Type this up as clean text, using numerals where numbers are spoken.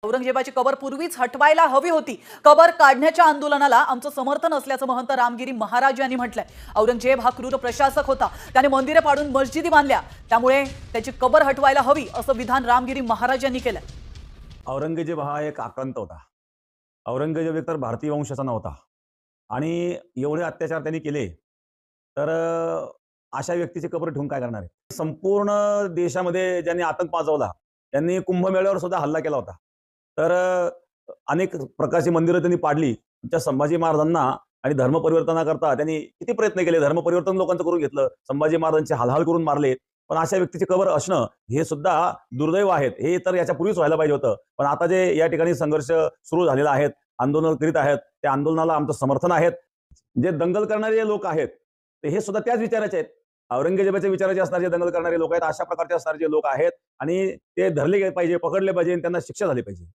औरंगजेबाची कबर पूर्वीच हटवायला हवी होती. कबर काढण्याच्या आंदोलनाला आमचं समर्थन असल्याचं महंत रामगिरी महाराज यांनी म्हटलंय. औरंगजेब हा क्रूर प्रशासक होता. त्याने मंदिरे पाडून मस्जिदी बांधल्या. त्यामुळे त्याची कबर हटवायला हवी असं विधान रामगिरी महाराज यांनी केलंय. औरंगजेब हा एक आक्रंत होता. औरंगजेब एकतर भारतीय वंशाचा नव्हता आणि एवढे अत्याचार त्यांनी केले, तर अशा व्यक्तीची कबर ठेवून काय करणार आहे? संपूर्ण देशामध्ये ज्यांनी आतंक माजवला, त्यांनी कुंभमेळ्यावर सुद्धा हल्ला केला होता. तर अनेक प्रकारची मंदिरं त्यांनी पाडली. त्या संभाजी महाराजांना आणि धर्मपरिवर्तनाकरता त्यांनी किती प्रयत्न केले. धर्मपरिवर्तन लोकांचं करून घेतलं. संभाजी महाराजांचे हालहाल करून मारले. पण अशा व्यक्तीची कबर असणं हे सुद्धा दुर्दैव आहेत. हे तर याच्यापूर्वीच व्हायला पाहिजे होतं. पण आता जे या ठिकाणी संघर्ष सुरू झालेला आहे, आंदोलन करीत आहेत, त्या आंदोलनाला आमचं समर्थन आहे. जे दंगल करणारे जे लोक आहेत, ते हे सुद्धा त्याच विचाराचे आहेत. औरंगजेबाच्या विचाराचे असणारे जे दंगल करणारे लोक आहेत, अशा प्रकारचे असणारे जे लोक आहेत आणि ते धरले पाहिजे, पकडले पाहिजे आणि त्यांना शिक्षा झाली पाहिजे.